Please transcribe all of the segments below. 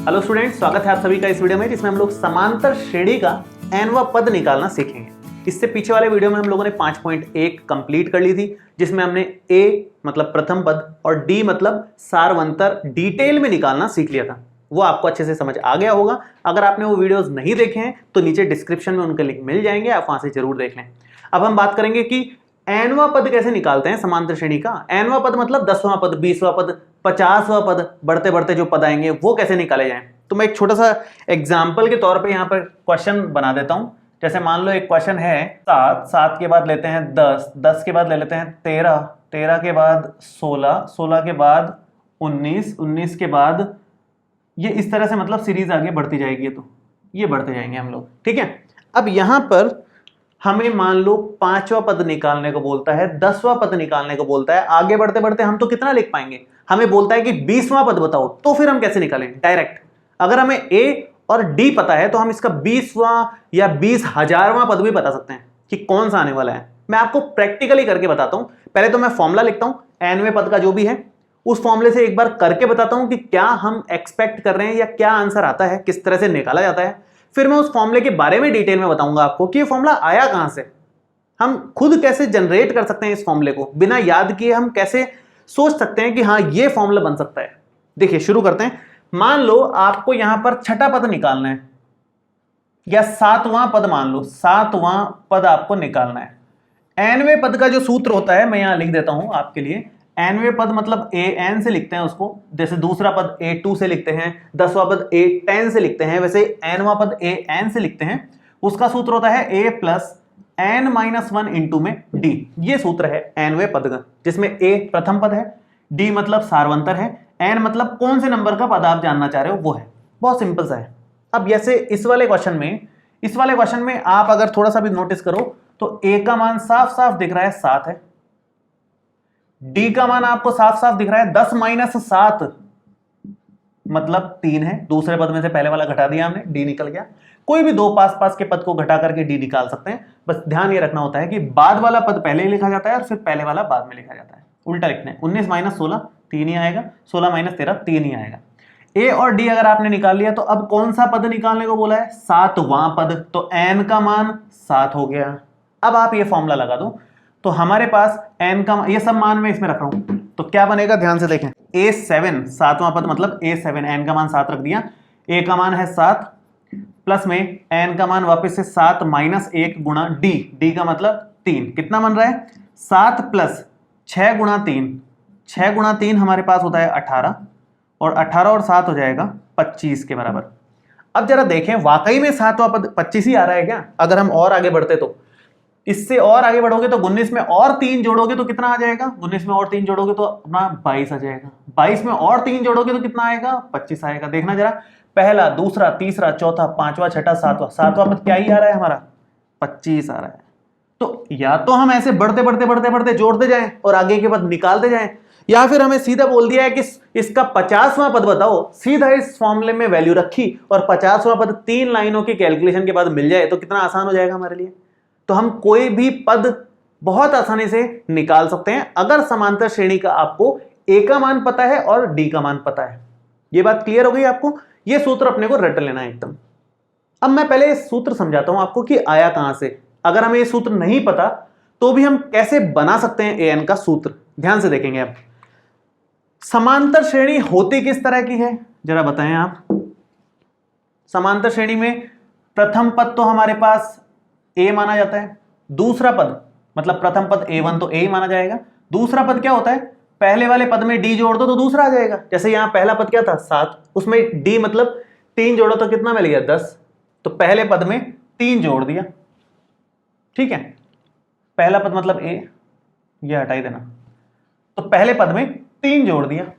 Hello students, स्वागत है आप सभी का इस वीडियो में जिसमें हम लोग समांतर श्रेणी का nवां पद निकालना सीखेंगे। इससे पीछे वाले वीडियो में हम लोगों ने 5.1 कंप्लीट कर ली थी, जिसमें हमने a मतलब प्रथम पद और d मतलब सारवंतर डिटेल में निकालना सीख लिया था। वो आपको अच्छे से समझ आ गया होगा। अगर आपने वो वीडियोस नहीं देखे हैं तो नीचे डिस्क्रिप्शन में उनके लिंक मिल जाएंगे, आप वहां से जरूर देख लें। अब हम बात करेंगे कि nवां पद कैसे निकालते हैं समांतर श्रेणी का। nवां पद मतलब 10वां पद, 20वां पद, 50वां पद, बढ़ते बढ़ते जो पद आएंगे वो कैसे निकाले जाएं। तो मैं एक छोटा सा एग्जाम्पल के तौर पे यहाँ पर क्वेश्चन बना देता हूं। जैसे मान लो एक क्वेश्चन है 7, 7 के बाद लेते हैं 10, 10 के बाद ले लेते हैं 13, 13 के बाद 16, 16 के बाद 19, 19 के बाद ये इस तरह से मतलब सीरीज आगे बढ़ती जाएगी। तो ये बढ़ते जाएंगे हम लोग, ठीक है। अब यहां पर हमें मान लो 5वां पद निकालने को बोलता है, 10वां पद निकालने को बोलता है। आगे बढ़ते बढ़ते हम तो कितना लिख पाएंगे, हमें बोलता है कि 20वां पद बताओ। तो फिर हम कैसे निकालें डायरेक्ट। अगर हमें ए और डी पता है तो हम इसका 20वां या 20,000वां पद भी बता सकते हैं कि कौन सा आने वाला है। मैं आपको प्रैक्टिकली करके बताता हूं। पहले तो मैं फॉर्मूला लिखता हूं nवें पद का जो भी है, उस फॉर्मूले से एक बार करके बताता हूं कि क्या हम एक्सपेक्ट कर रहे हैं या क्या आंसर आता है, किस तरह से निकाला जाता है। फिर मैं उस फॉर्मूले के बारे में डिटेल में बताऊंगा आपको कि ये फॉर्मूला आया कहां से, हम खुद कैसे जनरेट कर सकते हैं इस फॉर्मूले को, बिना याद किए हम कैसे सोच सकते हैं कि हाँ ये फॉर्मूला बन सकता है। देखिए शुरू करते हैं। मान लो आपको यहां पर छठा पद निकालना है या 7वां पद, मान लो 7वां पद आपको निकालना है। nवें पद का जो सूत्र होता है मैं यहां लिख देता हूं आपके लिए। nवें पद मतलब an से लिखते हैं उसको, जैसे दूसरा पद a2 से लिखते हैं, 10वां पद a10 से लिखते हैं, वैसे nवां पद an से लिखते हैं। उसका सूत्र होता है a प्लस n-1 इंटू में d। ये सूत्र है nवें पद का, जिसमें a प्रथम पद है, d मतलब सारवंतर है, n मतलब कौन से नंबर का पद आप जानना चाह रहे हो वो है। बहुत सिंपल सा है। अब जैसे इस वाले क्वेश्चन में आप अगर थोड़ा सा भी नोटिस करो तो a का मान साफ साफ दिख रहा है 7 है, d का मान आपको साफ साफ दिख रहा है 10 माइनस 7 मतलब 3 है। दूसरे पद में से पहले वाला घटा दिया हमने, d निकल गया। कोई भी दो पास पास के पद को घटा करके d निकाल सकते हैं। बस ध्यान ये रखना होता है कि बाद वाला पद पहले ही लिखा जाता है और फिर पहले वाला बाद में लिखा जाता है। उल्टा लिखते हैं। 19 माइनस 16 3 ही आएगा, 16 माइनस 13 3 ही आएगा। a और d अगर आपने निकाल लिया तो अब कौन सा पद निकालने को बोला है, 7वां पद। तो n का मान 7 हो गया। अब आप ये फॉर्मूला लगा दो तो हमारे पास n का ये सब मान मैं इसमें रख रहा हूं तो क्या बनेगा, ध्यान से देखें। a7 7वां पद मतलब a7, n का मान 7 रख दिया, a का मान है 7 प्लस में n का मान वापस से 7 माइनस 1 गुणा d का मतलब 3। कितना बन रहा है, 7 प्लस 6 गुणा 3, 6 गुणा 3 हमारे पास होता है 18 और 18 और 7 हो जाएगा 25 के बराबर। अब जरा देखें वाकई में 7वां पद 25 ही आ रहा है क्या। अगर हम और आगे बढ़ते तो इससे और आगे बढ़ोगे तो 19 में और 3 जोड़ोगे तो कितना आ जाएगा, 19 में और 3 जोड़ोगे तो अपना 22 आ जाएगा, 22 में और 3 जोड़ोगे तो कितना आएगा, 25 आएगा। देखना जरा, पहला, दूसरा, तीसरा, चौथा, पांचवा, छठा, सातवां पद क्या ही आ रहा है हमारा, 25 आ रहा है। तो या तो हम ऐसे बढ़ते बढ़ते बढ़ते बढ़ते जोड़ते जाएं और आगे के पद निकालते जाएं, या फिर हमें सीधा बोल दिया है कि इसका 50वां पद बताओ। सीधा इस फॉर्मूले में वैल्यू रखी और 50वां पद 3 लाइनों की कैलकुलेशन के बाद मिल जाए तो कितना आसान हो जाएगा हमारे लिए। तो हम कोई भी पद बहुत आसानी से निकाल सकते हैं अगर समांतर श्रेणी का आपको a का मान पता है और d का मान पता है। ये बात क्लियर हो गई आपको। ये सूत्र अपने को रट लेना है एकदम। अब मैं पहले इस सूत्र समझाता हूं आपको कि आया कहां से। अगर हमें ये सूत्र नहीं पता तो भी हम कैसे बना सकते हैं an का सूत्र, ध्यान से देखेंगे। अब समांतर श्रेणी होती किस तरह की है जरा बताएं आप। समांतर श्रेणी में प्रथम पद तो हमारे पास a माना जाता है, दूसरा पद मतलब प्रथम पद a1 तो a ही माना जाएगा। दूसरा पद क्या होता है, पहले वाले पद में d जोड़ दो तो दूसरा आ जाएगा। जैसे यहां पहला पद क्या था 7, उसमें d मतलब 3 जोड़ो तो कितना मिल गया 10, तो पहले पद में 3 जोड़ दिया, ठीक है। पहला पद मतलब a, ये हटा ही देना, तो पहले पद में 3 जोड़ दिया।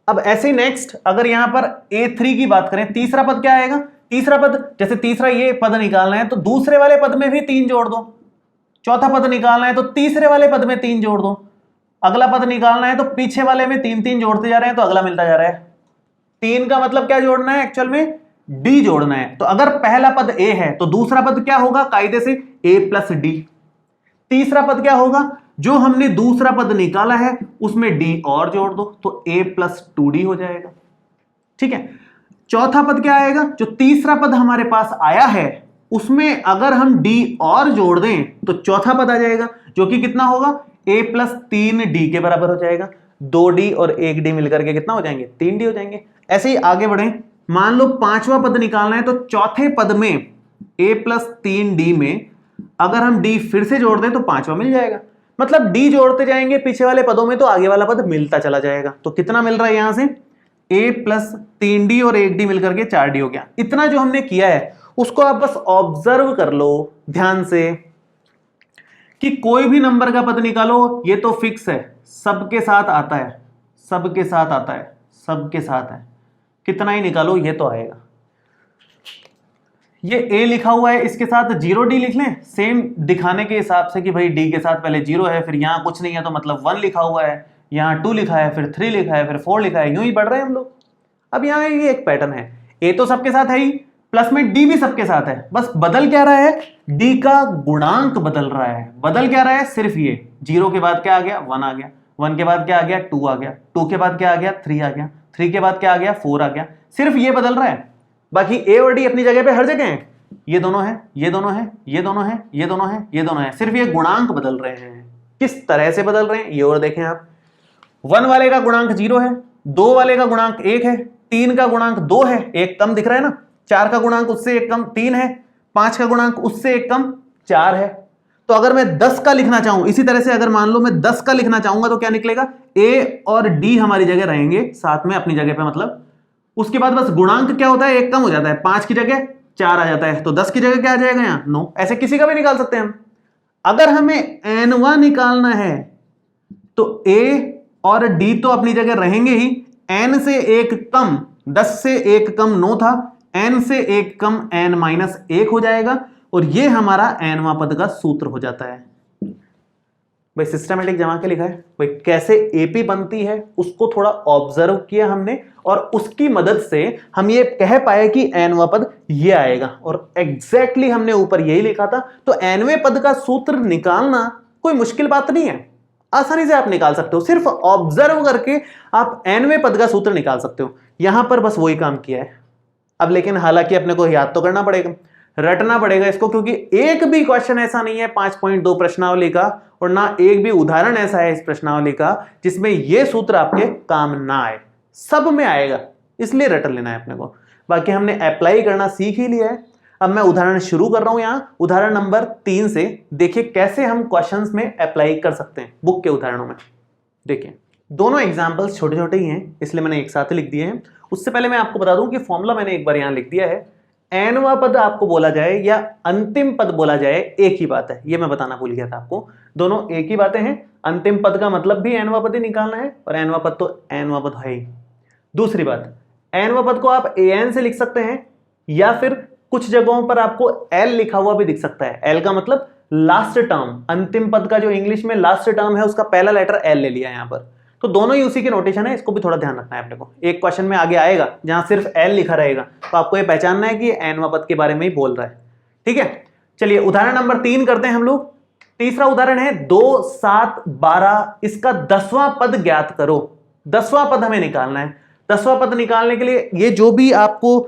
अब ऐसे नेक्स्ट अगर यहां पर a3 की बात करें, तीसरा पद क्या आएगा, तीसरा पद जैसे तीसरा ये पद निकालना है तो दूसरे वाले पद में भी 3 जोड़ दो। चौथा पद निकालना है तो तीसरे वाले पद में 3 जोड़ दो। अगला पद निकालना है तो पीछे वाले में 3 जोड़ते जा रहे हैं तो अगला मिलता जा रहा है। 3 का मतलब क्या जोड़ना है, एक्चुअल में d जोड़ना है। तो अगर पहला पद a है तो दूसरा पद क्या होगा, कायदे से a प्लस d। तीसरा पद क्या होगा, जो हमने दूसरा पद निकाला है उसमें d और जोड़ दो तो a प्लस 2d हो जाएगा, ठीक है। चौथा पद क्या आएगा, जो तीसरा पद हमारे पास आया है उसमें अगर हम d और जोड़ दें तो चौथा पद आ जाएगा, जो कि कितना होगा, a प्लस 3d के बराबर हो जाएगा। 2d और 1d मिलकर के कितना हो जाएंगे, 3d हो जाएंगे। ऐसे ही आगे बढ़ें, मान लो पांचवा पद निकालना है, तो चौथे पद में a प्लस 3d में अगर हम d फिर से जोड़ दें तो पांचवा मिल जाएगा। मतलब d जोड़ते जाएंगे पीछे वाले पदों में तो आगे वाला पद मिलता चला जाएगा। तो कितना मिल रहा है यहां से, a प्लस 3d और 1d मिलकर के 4d हो गया। इतना जो हमने किया है उसको आप बस ऑब्जर्व कर लो ध्यान से कि कोई भी नंबर का पद निकालो, ये तो फिक्स है, सबके साथ आता है, सबके साथ आता है, सबके साथ है, कितना ही निकालो ये तो आएगा। ये a लिखा हुआ है, इसके साथ 0d लिख लें सेम दिखाने के हिसाब से कि भाई d के साथ पहले 0 है, फिर यहाँ कुछ नहीं है तो मतलब 1 लिखा हुआ है, यहाँ 2 लिखा है, फिर 3 लिखा है, फिर 4 लिखा है, यूं ही पढ़ रहे हैं हम लोग। अब यहाँ ये एक पैटर्न है, a तो सबके साथ है ही, प्लस में d भी सबके साथ है, बस बदल क्या रहा है, d का गुणांक बदल रहा है। बदल क्या रहा है, सिर्फ ये 0 के बाद क्या आ गया, 1 आ गया, 1 के बाद क्या आ गया, 2 आ गया, 2 के बाद क्या आ गया, 3 आ गया, 3 के बाद क्या आ गया, 4 आ गया। सिर्फ ये बदल रहा है, बाकी a और d अपनी जगह पे हर जगह हैं। ये दोनों है, ये दोनों है, ये दोनों है, ये दोनों है, ये दोनों है, सिर्फ ये गुणांक बदल रहे हैं। किस तरह से बदल रहे हैं ये और देखें आप। 1 वाले का गुणांक 0 है, 2 वाले का गुणांक 1 है, 3 का गुणांक 2 है, एक कम दिख रहा है ना, 4 का गुणांक उससे एक कम 3 है, 5 का गुणांक उससे एक कम 4 है। तो अगर मैं 10 का लिखना चाहूं, इसी तरह से अगर मान लो मैं 10 का लिखना चाहूंगा तो क्या निकलेगा, a और d हमारी जगह रहेंगे साथ में अपनी जगह पे, मतलब उसके बाद बस गुणांक क्या होता है, एक कम हो जाता है, 5 की जगह 4 आ जाता है, तो 10 की जगह क्या आ जाएगा यहाँ 9। ऐसे किसी का भी निकाल सकते हैं हम। अगर हमें nवा निकालना है तो a और d तो अपनी जगह रहेंगे ही, n से एक कम, 10 से एक कम 9 था, n से एक कम n माइनस 1 हो जाएगा और ये हमारा nवा पद का सूत्र हो जाता है। भाई सिस्टमेटिक जमा के लिखा है, भाई कैसे एपी बनती है उसको थोड़ा ऑब्जर्व किया हमने और उसकी मदद से हम ये कह पाए कि nवा पद ये आएगा, और एग्जैक्टली हमने ऊपर यही लिखा था। तो nवें पद का सूत्र निकालना कोई मुश्किल बात नहीं है, आसानी से आप निकाल सकते हो, सिर्फ ऑब्जर्व करके आप nवें पद का सूत्र निकाल सकते हो। यहां पर बस वही काम किया है। अब लेकिन हालांकि अपने को याद तो करना पड़ेगा, रटना पड़ेगा इसको, क्योंकि एक भी क्वेश्चन ऐसा नहीं है 5.2 प्रश्नावली का और ना एक भी उदाहरण ऐसा है इस प्रश्नावली का जिसमें यह सूत्र आपके काम ना आए, सब में आएगा, इसलिए रट लेना है अपने को। बाकी हमने अप्लाई करना सीख ही लिया है। अब मैं उदाहरण शुरू कर रहा हूं यहां उदाहरण नंबर 3 से। देखिए कैसे हम क्वेश्चंस में अप्लाई कर सकते हैं बुक के उदाहरणों में। देखिए दोनों एग्जाम्पल्स छोटे छोटे ही हैं, इसलिए मैंने एक साथ ही लिख दिए हैं। उससे पहले मैं आपको बता दूं कि फॉर्मूला मैंने एक बार यहां लिख दिया है। nवा पद आपको बोला जाए या अंतिम पद बोला जाए एक ही बात है, ये मैं बताना भूल गया था आपको, दोनों एक ही बातें हैं। अंतिम पद का मतलब भी nवा पद ही निकालना है और nवा पद तो nवा पद है ही। दूसरी बात, nवा पद को आप an से लिख सकते हैं या फिर कुछ जगहों पर आपको l लिखा हुआ भी दिख सकता है। l का मतलब लास्ट टर्म, अंतिम पद का जो इंग्लिश में लास्ट टर्म है उसका पहला लेटर l ले लिया यहां पर। तो दोनों ही उसी के नोटेशन है, इसको भी थोड़ा ध्यान रखना है अपने को। एक क्वेश्चन में आगे आएगा जहां सिर्फ l लिखा रहेगा तो आपको ये पहचानना है कि nवा पद के बारे में ही बोल रहा है, ठीक है। चलिए उदाहरण नंबर 3 करते हैं हम लोग। तीसरा उदाहरण है 2, 7, 12, इसका 10वां पद ज्ञात करो। 10वां पद हमें निकालना है। 10वां पद निकालने के लिए ये जो भी आपको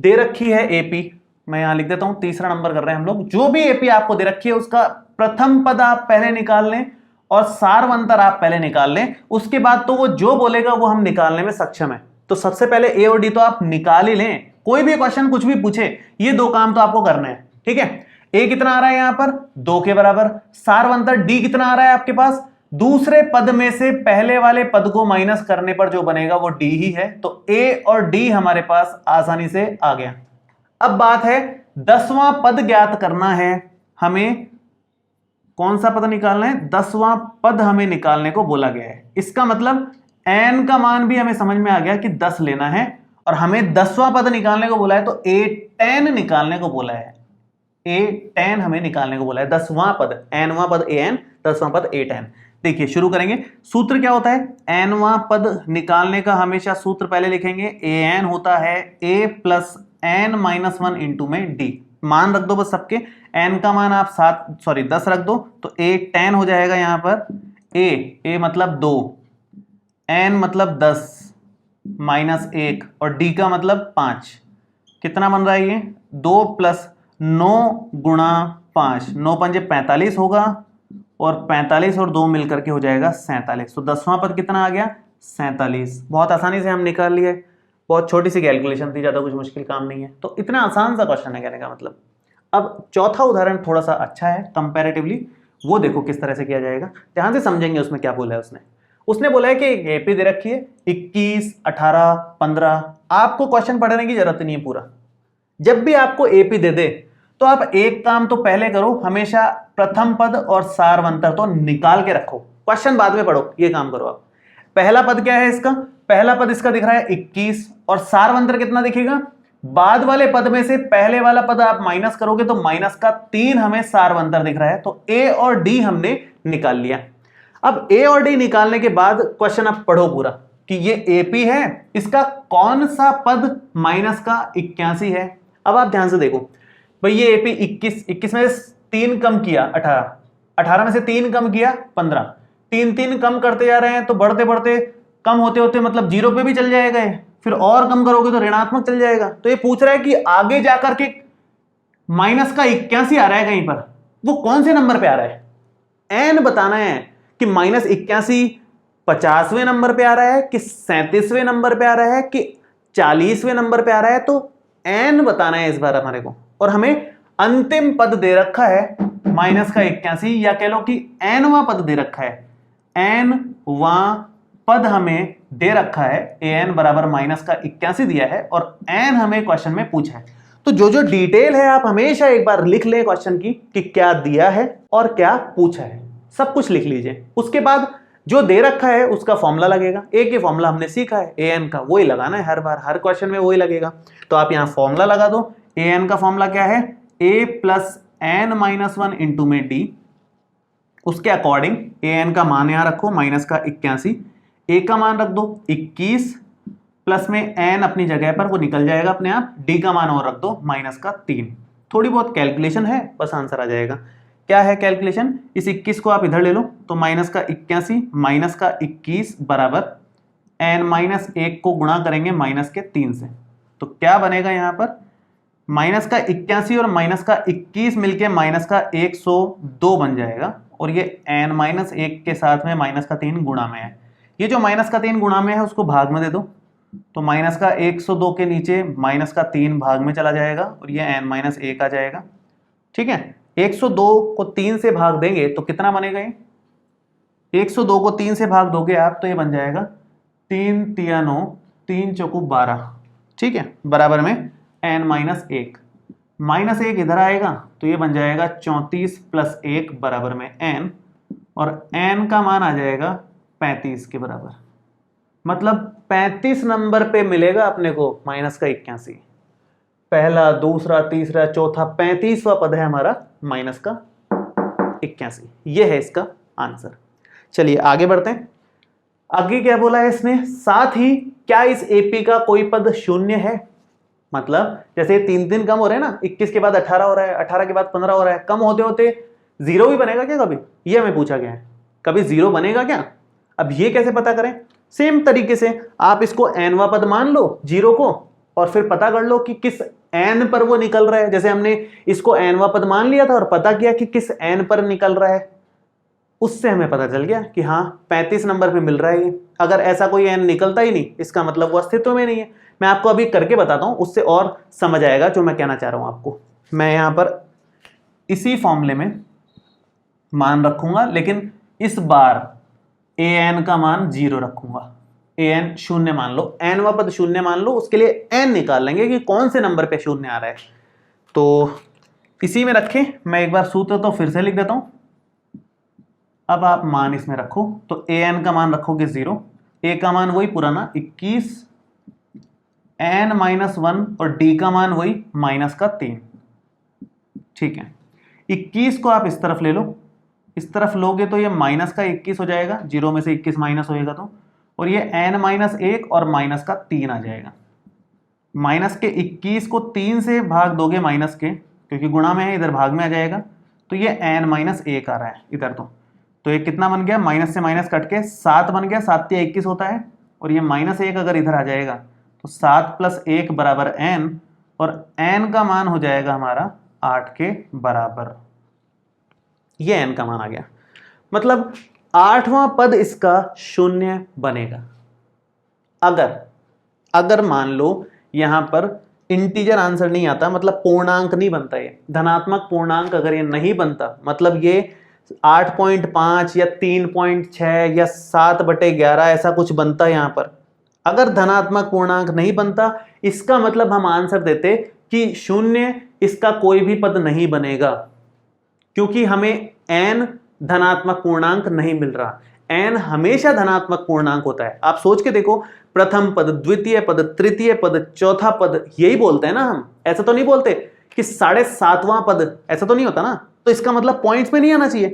दे रखी है एपी, मैं यहां लिख देता हूं, तीसरा नंबर कर रहे हैं हम लोग। जो भी एपी आपको दे रखी है उसका प्रथम पद आप पहले निकाल लें और सारवंतर आप पहले निकाल लें, उसके बाद तो वो जो बोलेगा वो हम निकालने में सक्षम है। तो सबसे पहले ए और डी तो आप निकाल ही लें, कोई भी क्वेश्चन कुछ भी पूछे ये दो काम तो आपको करने हैं, ठीक है। ए कितना आ रहा है यहां पर 2 के बराबर, सारवंतर डी कितना आ रहा है आपके पास, दूसरे पद में से पहले वाले पद को माइनस करने पर जो बनेगा वो डी ही है। तो ए और डी हमारे पास आसानी से आ गया। अब बात है 10वां पद ज्ञात करना है हमें। कौन सा पद निकालना है, 10वां पद हमें निकालने को बोला गया है। इसका मतलब n का मान भी हमें समझ में आ गया कि 10 लेना है और हमें 10वां पद निकालने को बोला है, तो a10 निकालने को बोला है। a10 हमें निकालने को बोला है, 10वां पद, nवां पद an, 10वां पद a10। देखिए शुरू करेंगे। सूत्र क्या होता है, nवां पद निकालने का हमेशा सूत्र पहले लिखेंगे, an होता है a प्लस n-1 इंटू में d। मान रख दो बस सबके, n का मान आप 10 रख दो, तो a10 हो जाएगा यहां पर। a मतलब 2, n मतलब 10, -1 और d का मतलब 5, कितना बन रहा है ये 2 + 9 × 5, 9 पंजे 45 होगा और 45 और 2 मिलकर के हो जाएगा 47। तो 10वां पद कितना आ गया 47। बहुत आसानी से हम निकाल लिए, बहुत छोटी सी कैलकुलेशन थी, ज़्यादा कुछ मुश्किल काम नहीं है। तो इतना आसान सा क्वेश्चन है कहने का मतलब। अब चौथा उदाहरण थोड़ा सा अच्छा है कंपैरेटिवली, वो देखो किस तरह से किया जाएगा, ध्यान से समझेंगे उसमें क्या बोला है उसने बोला है कि एक एपी दे रखी है 21, 18, 15। आपको क्वेश्चन पढ़ने की जरूरत नहीं है पूरा। जब भी आपको एपी दे दे तो आप एक काम तो पहले करो, हमेशा प्रथम पद और सारवंतर तो निकाल के रखो, क्वेश्चन बाद में पढ़ो, ये काम करो आप। पहला पद क्या है इसका, पहला पद इसका दिख रहा है 21 और सारवंतर कितना दिखेगा, बाद वाले पद में से पहले वाला पद आप माइनस करोगे तो माइनस का 3 हमें सारवंतर दिख रहा है। तो ए और डी हमने निकाल लिया। अब ए और डी निकालने के बाद क्वेश्चन आप पढ़ो पूरा कि ये एपी है, इसका कौन सा पद माइनस का 81 है। अब आप ध्यान से देखो भाई, ये एपी 21 में से 3 कम किया 18, 18 में से 3 कम किया 15, 3 कम करते जा रहे हैं तो बढ़ते बढ़ते कम होते होते मतलब 0 पे भी चल जाएगा, फिर और कम करोगे तो ऋणात्मक चल जाएगा। तो ये पूछ रहा है कि आगे जाकर के माइनस का 81 आ रहा है कहीं पर, वो कौन से नंबर पे आ रहा है, एन बताना है कि -81 50वें नंबर पे आ रहा है कि 37वें नंबर पे आ रहा है कि 40वें नंबर पे आ रहा है। तो एन बताना है इस बार हमारे को, और हमें अंतिम पद दे रखा है -81, या कह लो कि एनवां पद दे रखा है, एनवां पद हमें दे रखा है, एन बराबर -81 दिया है और एन हमें क्वेश्चन में पूछा है। तो जो जो डिटेल है आप हमेशा एक बार लिख लें क्वेश्चन की कि क्या दिया है और क्या पूछा है, सब कुछ लिख लीजिए। उसके बाद जो दे रखा है उसका फॉर्मूला लगेगा, ए के फॉर्मूला हमने सीखा है, ए एन का वही लगाना है हर बार, हर क्वेश्चन में वही लगेगा। तो आप यहाँ फॉर्मूला लगा दो, ए एन का फॉर्मूला क्या है, ए प्लस एन माइनस 1 इंटू में डी, उसके अकॉर्डिंग ए एन का मान यहाँ रखो -81, ए का मान रख दो 21 प्लस में एन अपनी जगह पर वो निकल जाएगा अपने आप, डी का मान और रख दो -3। थोड़ी बहुत कैलकुलेशन है, बस आंसर आ जाएगा। क्या है कैलकुलेशन, इस 21 को आप इधर ले लो तो -81 -21 बराबर n-1 को गुणा करेंगे -3 से, तो क्या बनेगा यहाँ पर -81 और -21 मिलके -102 बन जाएगा, और ये n-1 के साथ में -3 गुणा में है। ये जो -3 गुणा में है उसको भाग में दे दो, तो -102 के नीचे -3 भाग में चला जाएगा और ये n-1 आ जाएगा। ठीक है, 102 को 3 से भाग देंगे तो कितना बनेगा, ये 102 को 3 से भाग दोगे आप तो ये बन जाएगा 3 तिया 9, 3 चौकू 12। ठीक है, बराबर में n-1, -1 इधर आएगा तो ये बन जाएगा 34 + 1 बराबर में n, और n का मान आ जाएगा 35 के बराबर, मतलब 35 नंबर पे मिलेगा अपने को -81। पहला, दूसरा, तीसरा, चौथा, 35वां पद है हमारा -81। ये है इसका आंसर। चलिए आगे बढ़ते हैं। आगे क्या बोला है इसने, साथ ही क्या इस एपी का कोई पद शून्य है, मतलब जैसे 3 कम हो रहे हैं ना, 21 के बाद 18 हो रहा है, 18 के बाद 15 हो रहा है, कम होते होते 0 भी बनेगा क्या कभी, ये हमें पूछा गया है, कभी 0 बनेगा क्या। अब ये कैसे पता करें, सेम तरीके से आप इसको एनवा पद मान लो 0 को, और फिर पता कर लो कि किस एन पर वो निकल रहा है। जैसे हमने इसको एनवा पद मान लिया था और पता किया कि किस एन पर निकल रहा है, उससे हमें पता चल गया कि हाँ 35 नंबर पे मिल रहा है ये। अगर ऐसा कोई एन निकलता ही नहीं, इसका मतलब वो अस्तित्व में नहीं है। मैं आपको अभी करके बताता हूं, उससे और समझ आएगा जो मैं कहना चाह रहा हूं आपको। मैं यहां पर इसी फॉर्मूले में मान रखूंगा, लेकिन इस बार ए एन का मान 0 रखूंगा, ए एन शून्य मान लो, एनवा पद शून्य मान लो, उसके लिए एन निकाल लेंगे कि कौन से नंबर पे शून्य आ रहा है। तो इसी में रखें, मैं एक बार सूत्र तो फिर से लिख देता हूं। अब आप मान इसमें रखो, तो ए एन का मान रखोगे 0, ए का मान वही पुराना 21, n-1 और डी का मान वही -3। ठीक है, 21 को आप इस तरफ ले लो, इस तरफ लोगे तो ये -21 हो जाएगा, 0 में से 21 माइनस होएगा तो, और ये n-1 और -3 आ जाएगा। -21 को 3 से भाग दोगे माइनस के, क्योंकि गुणा में है इधर भाग में आ जाएगा, तो ये n-1 आ रहा है इधर। तो ये कितना बन गया, माइनस से माइनस कट के 7 बन गया, 7 × 21 होता है, और ये -1 अगर इधर आ जाएगा तो 7 + 1 बराबर n, और n का मान हो जाएगा हमारा 8 के बराबर। ये n का मान आ गया, मतलब 8वां पद इसका 0 बनेगा। अगर मान लो यहां पर इंटीजर आंसर नहीं आता, मतलब पूर्णांक नहीं बनता, ये धनात्मक पूर्णांक अगर ये नहीं बनता, मतलब ये 8.5 या 3.6 या 7/11 ऐसा कुछ बनता यहां पर, अगर धनात्मक पूर्णांक नहीं बनता, इसका मतलब हम आंसर देते कि 0 इसका कोई भी पद नहीं बनेगा, क्योंकि हमें n धनात्मक पूर्णांक नहीं मिल रहा। n हमेशा धनात्मक पूर्णांक होता है। आप सोच के देखो, प्रथम पद, द्वितीय पद, तृतीय पद, चौथा पद, यही बोलते हैं ना हम, ऐसा तो नहीं बोलते कि 7.5वां पद, ऐसा तो नहीं होता ना। तो इसका मतलब पॉइंट्स में नहीं आना चाहिए,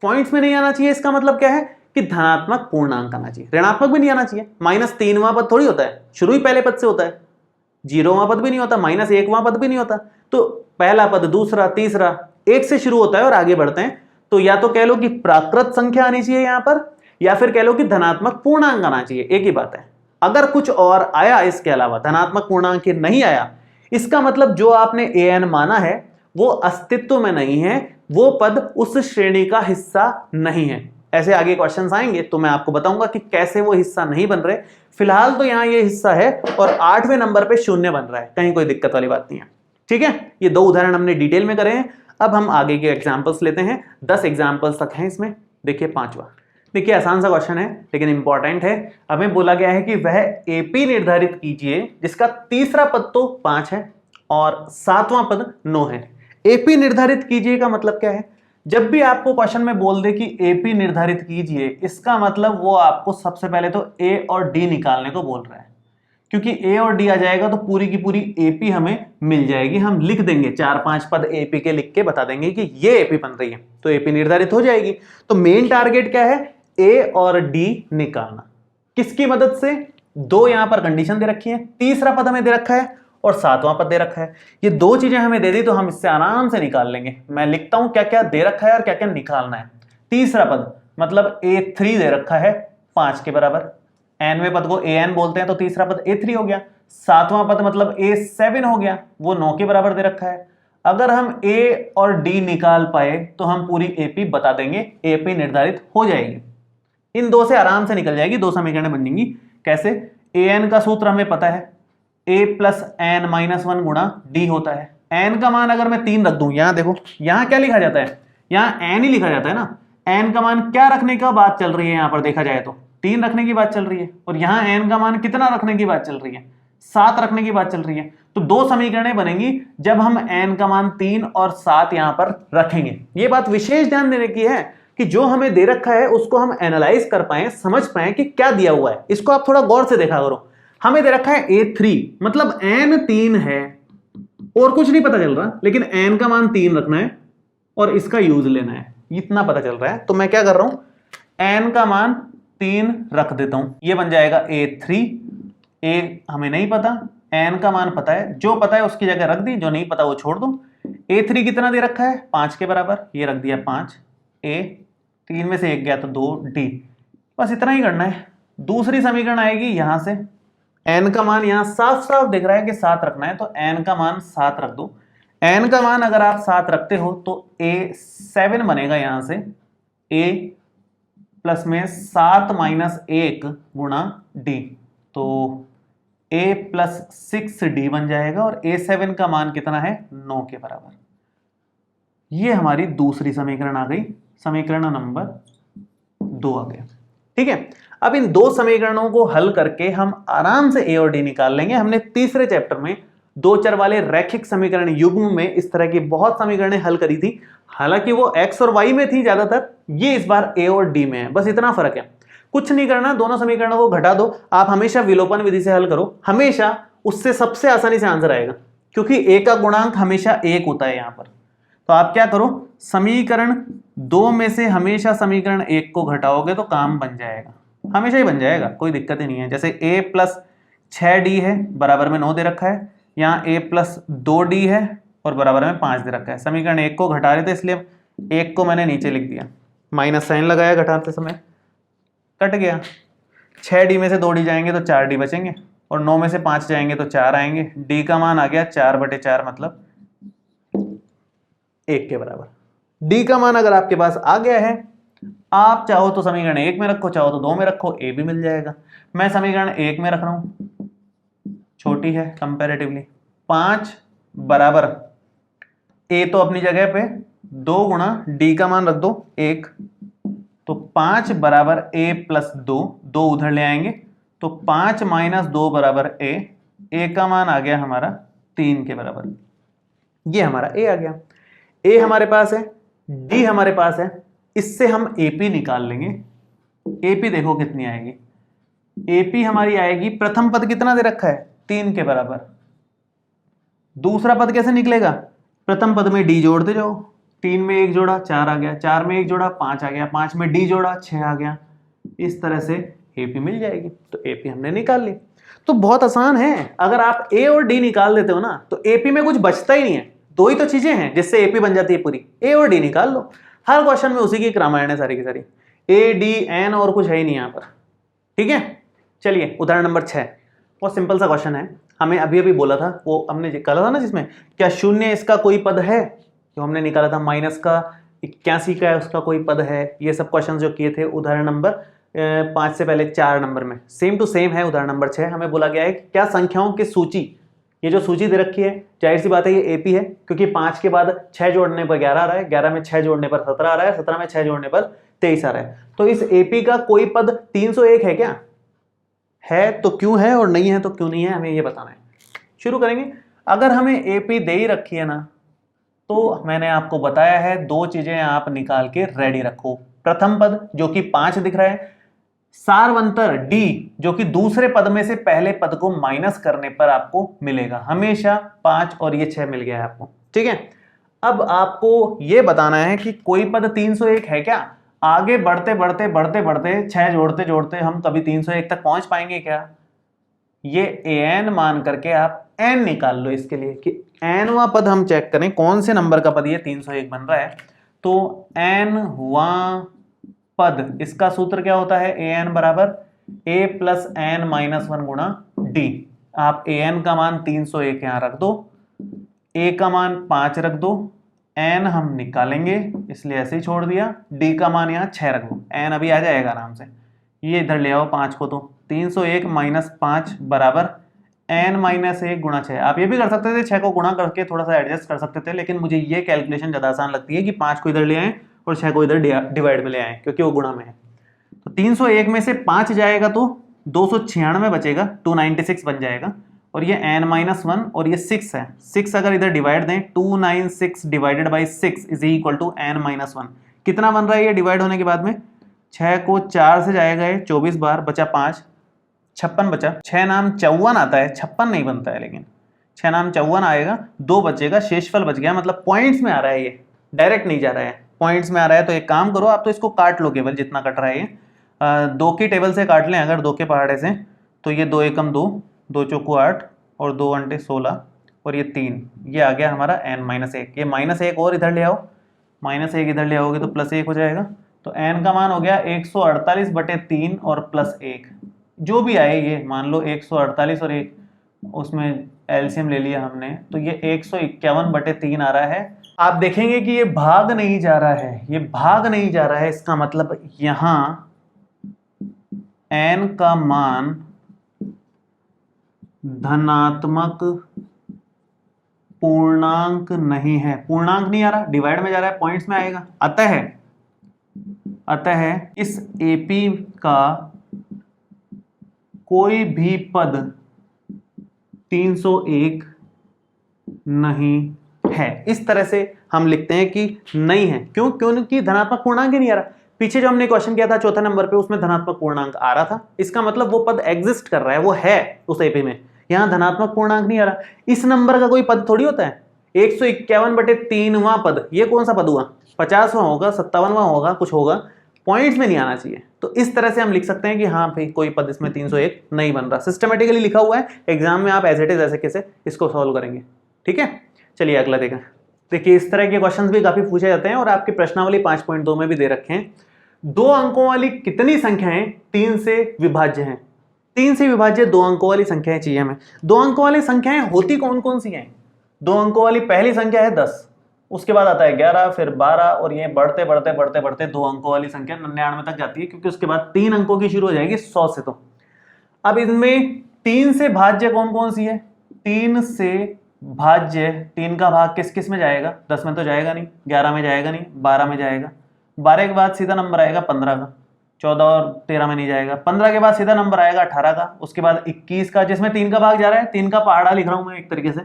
पॉइंट्स में नहीं आना चाहिए, इसका मतलब क्या है कि धनात्मक पूर्णांक आना चाहिए, ऋणात्मक भी नहीं आना चाहिए। -3वां पद थोड़ी होता है, शुरू ही पहले पद से होता है, 0वां पद भी नहीं होता, -1वां पद भी नहीं होता। तो पहला पद, दूसरा, तीसरा 1 से शुरू होता है और आगे बढ़ते हैं। तो या तो कह लो कि प्राकृत संख्या आनी चाहिए यहां पर, या फिर कह लो कि धनात्मक पूर्णांक आना चाहिए, एक ही बात है। अगर कुछ और आया इसके अलावा, धनात्मक पूर्णांक नहीं आया, इसका मतलब जो आपने an माना है वो अस्तित्व में नहीं है, वो पद उस श्रेणी का हिस्सा नहीं है। ऐसे आगे क्वेश्चंस आएंगे तो मैं आपको बताऊंगा कि कैसे वो हिस्सा नहीं बन रहे। फिलहाल तो यहां ये हिस्सा है और 8वें नंबर पे 0 बन रहा है, कहीं कोई दिक्कत वाली बात नहीं है। ठीक है, ये 2 उदाहरण हमने डिटेल में करे हैं। अब हम आगे के एग्जाम्पल्स लेते हैं, 10 एग्जाम्पल्स तक हैं इसमें। देखिए 5वां, देखिए आसान सा क्वेश्चन है लेकिन इंपॉर्टेंट है। हमें बोला गया है कि वह एपी निर्धारित कीजिए जिसका तीसरा पद तो 5 है और 7वां पद 9 है। एपी निर्धारित कीजिए का मतलब क्या है? जब भी आपको क्वेश्चन में बोल दे कि एपी निर्धारित कीजिए, इसका मतलब वो आपको सबसे पहले तो ए और डी निकालने को बोल रहा है, क्योंकि ए और डी आ जाएगा तो पूरी की पूरी एपी हमें मिल जाएगी। हम लिख देंगे 4-5 पद एपी के, लिख के बता देंगे कि ये एपी बन रही है, तो एपी निर्धारित हो जाएगी। तो मेन टारगेट क्या है? ए और डी निकालना। किसकी मदद से? 2 यहां पर कंडीशन दे रखी है, तीसरा पद हमें दे रखा है और 7वां पद दे रखा है। ये 2 चीजें हमें दे दी तो हम इससे आराम से निकाल लेंगे। मैं लिखता हूं क्या क्या दे रखा है और क्या क्या निकालना है। तीसरा पद मतलब A3 दे रखा है 5 के बराबर, nवें पद को an बोलते हैं तो तीसरा पद A3 हो गया। 7वां पद मतलब A7 हो गया, वो 9 के बराबर दे रखा है। अगर हम A और D निकाल पाए तो हम पूरी AP बता देंगे, AP निर्धारित हो जाएगी। इन 2 से आराम से निकल जाएगी, 2 समीकरण बन जाएंगी। कैसे? an का सूत्र हमें पता है, a + n - 1 गुणा d होता है। n का मान अगर मैं 3 रख दूं, यहां देखो, यहां क्या लिखा जाता है? यहां n ही लिखा जाता है ना। n का मान क्या रखने का बात चल रही है? यहां पर देखा जाए तो 3 रखने की बात चल रही है, और यहां n का मान कितना रखने की बात चल रही है? 7 रखने की बात चल रही है। तो 2 समीकरणें बनेंगी जब हम n का मान 3 और 7 यहां पर रखेंगे। ये बात विशेष ध्यान देने की है कि जो हमें दे रखा है उसको हम एनालाइज कर पाए, समझ पाए कि क्या दिया हुआ है। इसको आप थोड़ा गौर से देखा करो। हमें दे रखा है A3, मतलब n 3 है और कुछ नहीं पता चल रहा, लेकिन n का मान 3 रखना है और इसका यूज लेना है, इतना पता चल रहा है। तो मैं क्या कर रहा हूं, n का मान 3 रख देता हूं, ये बन जाएगा A3। a हमें नहीं पता, n का मान पता है, जो पता है उसकी जगह रख दी, जो नहीं पता वो छोड़ दो। A3 कितना दे रखा है? 5 के बराबर, ये रख दिया 5। a 3 में से 1 गया तो 2 d, बस इतना ही करना है। दूसरी समीकरण आएगी यहां से, n का मान यहां साफ साफ दिख रहा है कि 7 रखना है, तो n का मान 7 रख दो। n का मान अगर आप 7 रखते हो तो A7 बनेगा यहां से, a प्लस में 7 - 1 गुणा d, तो a + 6d बन जाएगा, और A7 का मान कितना है? 9 के बराबर। ये हमारी दूसरी समीकरण आ गई, समीकरण नंबर 2 आ गया। ठीक है, अब इन 2 समीकरणों को हल करके हम आराम से a और d निकाल लेंगे। हमने तीसरे चैप्टर में 2 चर वाले रैखिक समीकरण युग्म में इस तरह की बहुत समीकरणें हल करी थी, हालांकि वो x और y में थी ज्यादातर, ये इस बार a और d में है, बस इतना फर्क है। कुछ नहीं करना, दोनों समीकरणों को घटा दो। आप हमेशा विलोपन विधि से हल करो, हमेशा उससे सबसे आसानी से आंसर आएगा, क्योंकि a का गुणांक हमेशा 1 होता है यहां पर। तो आप क्या करो, समीकरण 2 में से हमेशा समीकरण 1 को घटाओगे तो काम बन जाएगा, हमेशा ही बन जाएगा, कोई दिक्कत ही नहीं है। जैसे a + 6d है, बराबर में 9 दे रखा है, यहाँ a + 2d है और बराबर में 5 दे रखा है। समीकरण 1 को घटा रहे थे इसलिए 1 को मैंने नीचे लिख दिया, माइनस साइन लगाया घटाते समय, कट गया। 6D में से 2D जाएंगे तो 4D बचेंगे, और 9 में से 5 जाएंगे तो 4 आएंगे। D का मान आ गया 4/4 मतलब 1 के बराबर। D का मान अगर आपके पास आ गया है, आप चाहो तो समीकरण 1 में रखो, चाहो तो 2 में रखो, A भी मिल जाएगा। मैं समीकरण 1 में रख रहा हूं, छोटी है कंपैरेटिवली। 5 बराबर A तो अपनी जगह पे 2 गुणा D का मान रख दो 1, तो 5 बराबर A प्लस 2, 2 उधर ले आएंगे तो 5 माइनस 2 बराबर A का मान आ गया हमारा 3 के बराबर। ये हमारा A आ गया। A हमारे पास है, D हमारे पास है, इससे हम AP निकाल लेंगे। AP देखो कितनी आएगी, AP हमारी आएगी, प्रथम पद कितना दे रखा है 3 के बराबर। दूसरा पद कैसे निकलेगा, प्रथम पद में D जोड़ते जाओ, 3 में 1 जोड़ा 4 आ गया, 4 में 1 जोड़ा 5 आ गया, 5 में D जोड़ा 6 आ गया। इस तरह से AP मिल जाएगी। तो AP हमने निकाल ली। तो बहुत आसान है, अगर आप A और D निकाल देते हो ना तो AP में कुछ बचता ही नहीं है। दो ही तो चीजें हैं जिससे AP बन जाती है पूरी, A और D निकाल लो। हर क्वेश्चन में उसी की रामायण है सारी की सारी, A D N और कुछ है ही नहीं यहाँ पर। ठीक है, चलिए उदाहरण नंबर 6, बहुत सिंपल सा क्वेश्चन है। हमें अभी अभी बोला था, वो हमने कहा था ना जिसमें क्या शून्य इसका कोई पद है, जो हमने निकाला था, माइनस का 81 का है उसका कोई पद है। ये सब क्वेश्चन जो किए थे उदाहरण नंबर 5 से पहले 4 नंबर में, सेम टू सेम है उदाहरण नंबर 6। हमें बोला गया है कि क्या संख्याओं की सूची, ये जो सूची दे रखी है जाहिर सी बात है ये AP है, क्योंकि 5 के बाद 6 जोड़ने पर 11 आ रहा है, 11 में 6 जोड़ने पर 17 आ रहा है, 17 में 6 जोड़ने पर 23 आ रहा है। तो इस AP का कोई पद 301 है क्या, है तो क्यों है और नहीं है तो क्यों नहीं है, हमें ये बताना है। शुरू करेंगे। अगर हमें AP दे ही रखी है ना, तो मैंने आपको बताया है 2 चीजें आप निकाल के रेडी रखो। प्रथम पद जो कि 5 दिख रहा है, सारवंतर D जो कि दूसरे पद में से पहले पद को माइनस करने पर आपको मिलेगा, हमेशा 5 और ये 6 मिल गया है आपको। ठीक है, अब आपको ये बताना है कि कोई पद 301 है क्या। आगे बढ़ते बढ़ते बढ़ते बढ़ते 6 जोड़ते जोड़ते हम कभी 301 तक पहुंच पाएंगे क्या। ये an मान करके आप n निकाल लो इसके लिए कि nवां पद हम चेक करें कौन से नंबर का पद ये 301 बन रहा है। तो nवां पद, इसका सूत्र क्या होता है, an बराबर a प्लस n माइनस 1 गुणा d। आप an का मान 301 यहां रख दो, a का मान 5 रख दो, n हम निकालेंगे इसलिए ऐसे ही छोड़ दिया, d का मान यहाँ 6 रख दो, n अभी आ जाएगा आराम से। ये इधर ले आओ 5 को, तो 301 माइनस 5 बराबर n माइनस 1 गुणा 6। आप ये भी कर सकते थे 6 को गुणा करके थोड़ा सा एडजस्ट कर सकते थे, लेकिन मुझे ये कैलकुलेशन ज़्यादा आसान लगती है कि 5 को इधर ले आए और 6 को इधर डिवाइड में ले आए, क्योंकि वो गुणा में है। तो 301 में से 5 जाएगा तो 296 बचेगा, 296 बन जाएगा। और ये n माइनस 1 और ये 6 है, 6 अगर इधर डिवाइड दें, 296 divided by 6 is equal to n minus 1। कितना बन रहा है ये डिवाइड होने के बाद में, 6 को 4 से जाएगा ये 24 बार, बचा 5, 56 बचा। 6 नाम 54 आता है, 56 नहीं बनता है, लेकिन 6 नाम 54 आएगा, 2 बचेगा, शेषफल बच गया, मतलब पॉइंट्स में आ रहा है, ये डायरेक्ट नहीं जा रहा है, पॉइंट्स में आ रहा है। तो एक काम करो, आप तो इसको काट लो केवल जितना कट रहा है ये, 2 की टेबल से काट लें अगर 2 के पहाड़े से, तो ये 2 एकम 2, 2 चौको 8 और 2 अंटे 16 और ये 3, ये आ गया हमारा n माइनस 1। ये माइनस 1 और इधर ले आओ, माइनस 1 इधर ले आओगे तो प्लस 1 हो जाएगा। तो n का मान हो गया 148/3 और प्लस 1, जो भी आए ये मान लो 148 और 1, उसमें एलसीएम ले लिया हमने, तो ये 151/3 आ रहा है। आप देखेंगे कि ये भाग नहीं जा रहा है, ये भाग नहीं जा रहा है, इसका मतलब यहां n का मान धनात्मक पूर्णांक नहीं है, पूर्णांक नहीं आ रहा, डिवाइड में जा रहा है, पॉइंट्स में आएगा। अतः इस AP का कोई भी पद 301 नहीं है। इस तरह से हम लिखते हैं कि नहीं है। क्यों? क्योंकि धनात्मक पूर्णांक ही नहीं आ रहा। पीछे जो हमने क्वेश्चन किया था चौथा नंबर पे, उसमें धनात्मक पूर्णांक आ रहा था, इसका मतलब वो पद एग्जिस्ट कर रहा है, वो है उस AP में। यहाँ धनात्मक पूर्णांक नहीं आ रहा। इस नंबर का कोई पद थोड़ी होता है। 151/3वां पद, ये कौन सा पद हुआ? 50वां होगा, 57वां होगा, कुछ होगा, पॉइंट्स में नहीं आना चाहिए। तो इस तरह से हम लिख सकते हैं कि हाँ भाई कोई पद इसमें 301 नहीं बन रहा। सिस्टमेटिकली लिखा हुआ है, एग्जाम में आप एज इट इज ऐसे कैसे इसको सॉल्व करेंगे। ठीक है, चलिए अगला देखा। देखिए इस तरह के क्वेश्चंस भी काफी पूछे जाते हैं और आपके प्रश्नावली 5.2 में भी दे रखे हैं। दो अंकों वाली कितनी संख्याएं 3 से विभाज्य हैं? 3 से विभाज्य 2 अंकों वाली संख्याएं चाहिए हमें। 2 अंकों वाली संख्याएं होती कौन कौन सी हैं? 2 अंकों वाली पहली संख्या है 10, उसके बाद आता है 11, फिर 12, और ये बढ़ते बढ़ते बढ़ते बढ़ते 2 अंकों वाली संख्या 99 तक जाती है, क्योंकि उसके बाद 3 अंकों की शुरू हो जाएगी 100 से। तो अब इनमें 3 से भाज्य कौन कौन सी है? 3 से भाज्य 3 का भाग किस किस में जाएगा? 10 में तो जाएगा नहीं, 11 में जाएगा नहीं, 12 में जाएगा, 12 के बाद सीधा नंबर आएगा 15 का, 14 और 13 में नहीं जाएगा, 15 के बाद सीधा नंबर आएगा 18 का, उसके बाद 21 का, जिसमें 3 का भाग जा रहा है, 3 का पहाड़ा लिख रहा हूं मैं एक तरीके से,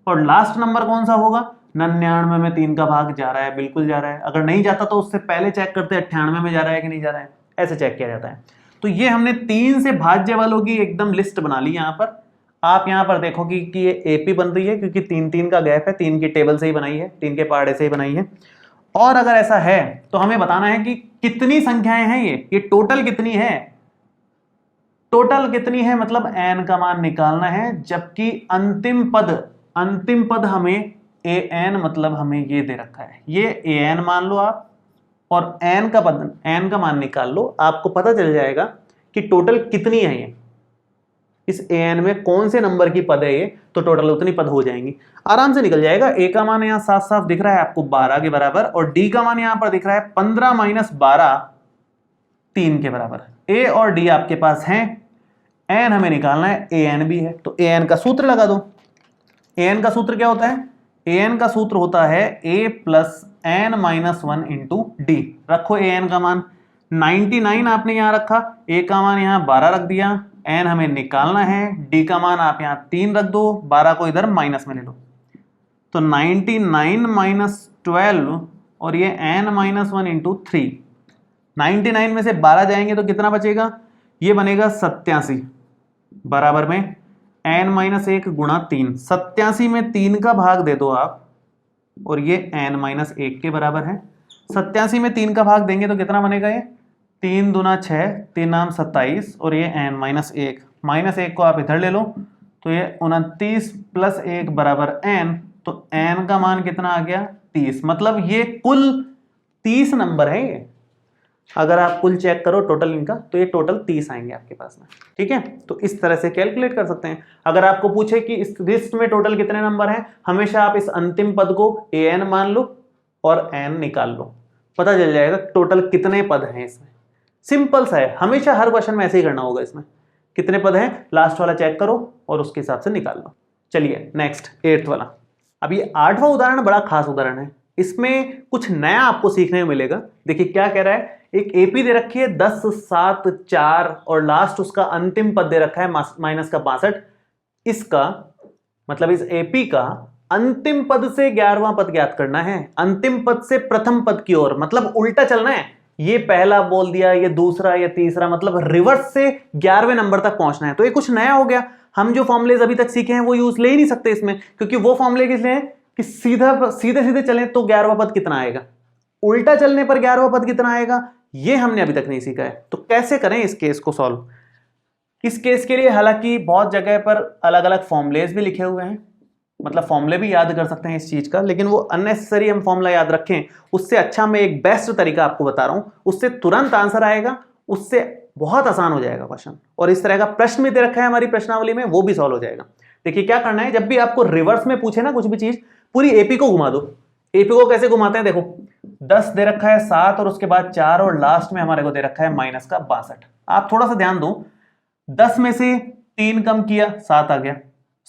और लास्ट नंबर कौन सा होगा? 99 में 3 का भाग जा रहा है, बिल्कुल जा रहा है। अगर नहीं जाता तो उससे पहले चेक करते 98 में जा रहा है कि नहीं जा रहा है, ऐसे चेक किया जाता है। तो ये हमने 3 से भाज्य वालों की एकदम लिस्ट बना ली। यहाँ पर आप यहाँ पर देखोगे कि ये एपी बन रही है, क्योंकि 3-3 का गैप है, 3 की टेबल से ही बनाई है, 3 के पहाड़े से ही बनाई है। और अगर ऐसा है तो हमें बताना है कि कितनी संख्याएं हैं ये टोटल कितनी है। टोटल कितनी है मतलब n का मान निकालना है, जबकि अंतिम पद हमें an मतलब हमें ये दे रखा है, ये an मान लो आप, और n का मान निकाल लो, आपको पता चल जाएगा कि टोटल कितनी है ये, इस an में कौन से नंबर की पद है ये, तो टोटल उतनी पद हो जाएंगी, आराम से निकल जाएगा। a का मान यहाँ साफ साफ दिख रहा है आपको 12 के बराबर, और d का मान यहाँ पर दिख रहा है 15 - 12 3 के बराबर। a और d आपके पास हैं, n हमें निकालना है, an भी है, तो an का सूत्र लगा दो। an का सूत्र क्या होता है? an का सूत्र होता है a + n - 1 × d। रखो an का मान 99 आपने यहाँ रखा, a का मान यहाँ 12 रख दिया, n हमें निकालना है, d का मान आप यहाँ 3 रख दो, 12 को इधर माइनस में ले लो, तो 99 - 12 और ये n - 1 × 3। 99 में से 12 जाएंगे तो कितना बचेगा? ये बनेगा 87 बराबर में n - 1 × 3। 87 में 3 का भाग दे दो आप, और ये n - 1 के बराबर है। 87 में 3 का भाग देंगे तो कितना बनेगा? ये 3 दूना 6, 3 नाम 27, और ये n - 1, -1 को आप इधर ले लो, तो ये 29 + 1 बराबर n, तो n का मान कितना आ गया? 30। मतलब ये कुल 30 नंबर है ये। अगर आप कुल चेक करो टोटल इनका, तो ये टोटल 30 आएंगे आपके पास में, ठीक है। तो इस तरह से कैलकुलेट कर सकते हैं। अगर आपको पूछे कि इस लिस्ट में टोटल कितने नंबर हैं, हमेशा आप इस अंतिम पद को an मान लो और n निकाल लो, पता चल जाएगा टोटल कितने पद हैं इसमें। सिंपल सा है, हमेशा हर क्वेश्चन में ऐसे ही करना होगा। इसमें कितने पद हैं, लास्ट वाला चेक करो और उसके हिसाब से निकाल लो। चलिए नेक्स्ट 8th वाला। अब ये 8वां उदाहरण बड़ा खास उदाहरण है, इसमें कुछ नया आपको सीखने को मिलेगा। देखिए क्या कह रहा है, एक एपी दे रखी है 10, 7, 4 और लास्ट उसका अंतिम पद दे रखा है -62। इसका मतलब इस एपी का अंतिम पद से 11वां पद ज्ञात करना है, अंतिम पद से प्रथम पद की ओर, मतलब उल्टा चलना है। ये पहला बोल दिया, ये दूसरा, ये तीसरा, मतलब रिवर्स से 11वें नंबर तक पहुंचना है। तो ये कुछ नया हो गया, हम जो फॉर्मुलेज अभी तक सीखे हैं वो यूज ले ही नहीं सकते इसमें, क्योंकि वो फॉर्मुले किस लिए हैं कि सीधे सीधे चलें तो 11वां पद कितना आएगा, उल्टा चलने पर 11वां पद कितना आएगा, ये हमने अभी तक नहीं सीखा है। तो कैसे करें इस केस को सॉल्व? इस केस के लिए हालांकि बहुत जगह पर अलग अलग फॉर्मुलेज भी लिखे हुए हैं, मतलब फॉर्मूले भी याद कर सकते हैं इस चीज का, लेकिन वो अननेसेसरी हम फॉर्मूला याद रखें उससे अच्छा मैं एक बेस्ट तरीका आपको बता रहा हूं, उससे तुरंत आंसर आएगा, उससे बहुत आसान हो जाएगा क्वेश्चन। और इस तरह का प्रश्न भी दे रखा है हमारी प्रश्नावली में, वो भी सॉल्व हो जाएगा। देखिए क्या करना है, जब भी आपको रिवर्स में पूछे ना कुछ भी चीज, पूरी एपी को घुमा दो। एपी को कैसे घुमाते हैं, देखो 10 दे रखा है, 7 और उसके बाद 4 और लास्ट में हमारे को दे रखा है -62। आप थोड़ा सा ध्यान दो, 10 में से 3 कम किया 7 आ गया,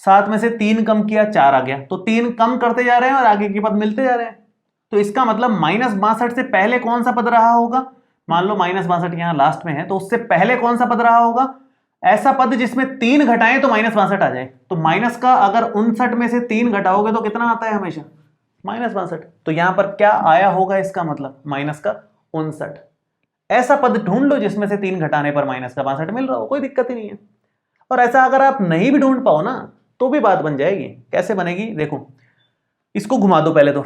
7 में से 3 कम किया 4 आ गया, तो 3 कम करते जा रहे हैं और आगे के पद मिलते जा रहे हैं। तो इसका मतलब -62 से पहले कौन सा पद रहा होगा, मान लो -62 यहां लास्ट में है, तो उससे पहले कौन सा पद रहा होगा, ऐसा पद जिसमें 3 घटाएं तो -62 आ जाए। तो माइनस का अगर 59 में से 3 घटाओगे तो कितना आता है, हमेशा -62। तो यहां पर क्या आया होगा, इसका मतलब -59। ऐसा पद ढूंढ लो जिसमें से 3 घटाने पर -62 मिल रहा हो, कोई दिक्कत ही नहीं है। और ऐसा अगर आप नहीं भी ढूंढ पाओ ना तो भी बात बन जाएगी। कैसे बनेगी, देखो इसको घुमा दो, पहले तो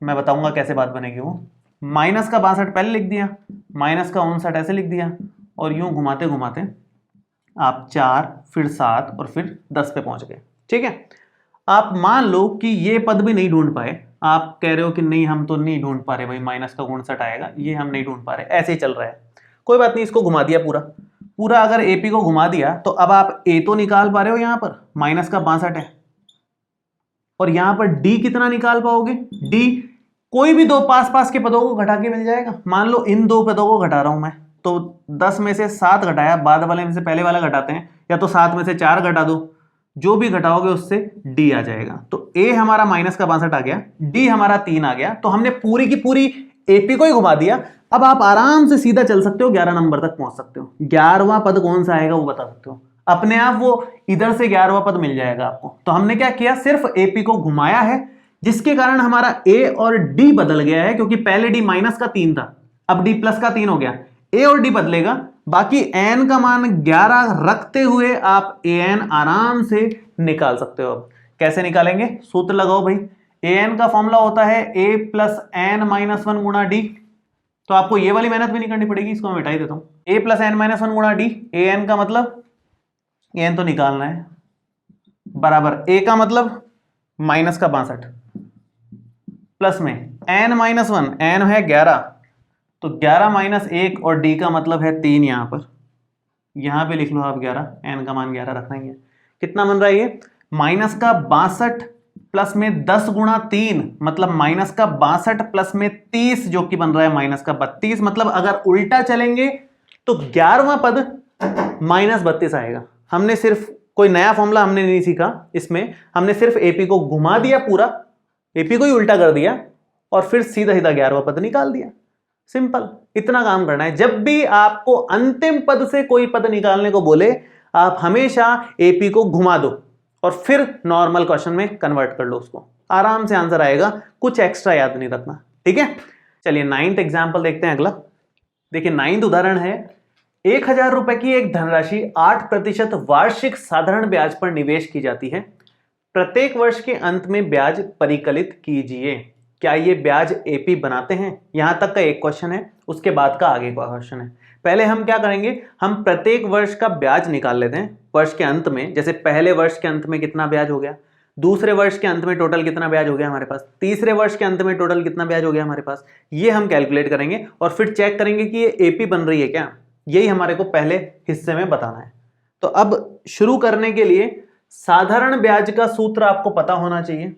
मैं बताऊंगा कैसे बात बनेगी। वो -62 पहले लिख दिया, -59 ऐसे लिख दिया, और यूं घुमाते घुमाते आप 4 फिर 7 और फिर 10 पे पहुंच गए। ठीक है, आप मान लो कि ये पद भी नहीं ढूंढ पाए, आप कह रहे हो कि नहीं हम तो नहीं ढूंढ पा रहे भाई, माइनस का 59 आएगा, ये हम नहीं ढूंढ पा रहे, ऐसे ही चल रहा है। कोई बात नहीं, इसको घुमा दिया पूरा पूरा, अगर एपी को घुमा दिया तो अब आप ए तो निकाल पा रहे हो, यहां पर माइनस का 62 है, और यहां पर डी कितना निकाल पाओगे? डी कोई भी दो पास पास के पदों को घटा के मिल जाएगा। मान लो इन दो पदों को घटा रहा हूं मैं, तो 10 में से 7 घटाया, बाद वाले में से पहले वाला घटाते हैं, या तो 7 में से 4 घटा दो, जो भी घटाओगे उससे डी आ जाएगा। तो ए हमारा माइनस का 62 आ गया, डी हमारा 3 आ गया, तो हमने पूरी की पूरी एपी को ही घुमा दिया। अब आप आराम से सीधा चल सकते हो, 11 नंबर तक पहुंच सकते हो। 11वां पद कौन सा आएगा वो बता सकते हो अपने आप, वो इधर से 11वां पद मिल जाएगा आपको। तो हमने क्या किया, सिर्फ एपी को घुमाया है, जिसके कारण हमारा ए और डी बदल गया है, क्योंकि पहले डी माइनस का 3 था, अब डी प्लस का 3 हो गया। ए और डी बदलेगा, बाकी एन का मान 11 रखते हुए आप ए एन आराम से निकाल सकते हो। अब कैसे निकालेंगे, सूत्र लगाओ भाई। ए एन का फॉर्मूला होता है ए प्लस एन माइनस 1 गुणा डी। तो आपको ये वाली मेहनत भी नहीं करनी पड़ेगी, इसको मैं मिटा ही देता हूं। ए प्लस एन माइनस 1 गुणा डी, ए एन का मतलब ए एन तो निकालना है, बराबर ए का मतलब माइनस का 62 प्लस में एन माइनस 1, एन है 11, तो 11 माइनस 1, और डी का मतलब है 3। यहां पर यहां पे लिख लो आप 11, एन का मान 11 रखना ही है। कितना बन रहा है ये, माइनस का 62 प्लस में 10 गुणा 3, मतलब माइनस का 62 प्लस में 30, जो कि बन रहा है माइनस का 32। मतलब अगर उल्टा चलेंगे तो 11वां पद माइनस 32 आएगा। हमने सिर्फ कोई नया फॉर्मूला हमने नहीं सीखा इसमें, हमने सिर्फ एपी को घुमा दिया, पूरा एपी को ही उल्टा कर दिया, और फिर सीधा सीधा 11वां पद निकाल दिया। सिंपल, इतना काम करना है। जब भी आपको अंतिम पद से कोई पद निकालने को बोले, आप हमेशा एपी को घुमा दो और फिर नॉर्मल क्वेश्चन में कन्वर्ट कर लो उसको, आराम से आंसर आएगा, कुछ एक्स्ट्रा याद नहीं रखना। ठीक है, चलिए 9th एग्जाम्पल देखते हैं अगला। देखिए 9th उदाहरण है, 1000 रुपए की एक धनराशि 8% वार्षिक साधारण ब्याज पर निवेश की जाती है। प्रत्येक वर्ष के अंत में ब्याज परिकलित कीजिए। क्या ये ब्याज एपी बनाते हैं? यहां तक का एक क्वेश्चन है, उसके बाद का आगे का क्वेश्चन है। पहले हम क्या करेंगे, हम प्रत्येक वर्ष का ब्याज निकाल लेते हैं वर्ष के अंत में। जैसे पहले वर्ष के अंत में कितना ब्याज हो गया, दूसरे वर्ष के अंत में टोटल कितना ब्याज हो गया हमारे पास, तीसरे वर्ष के अंत में टोटल कितना ब्याज हो गया हमारे पास, ये हम कैलकुलेट करेंगे और फिर चेक करेंगे कि ये एपी बन रही है क्या। यही हमारे को पहले हिस्से में बताना है। तो अब शुरू करने के लिए साधारण ब्याज का सूत्र आपको पता होना चाहिए।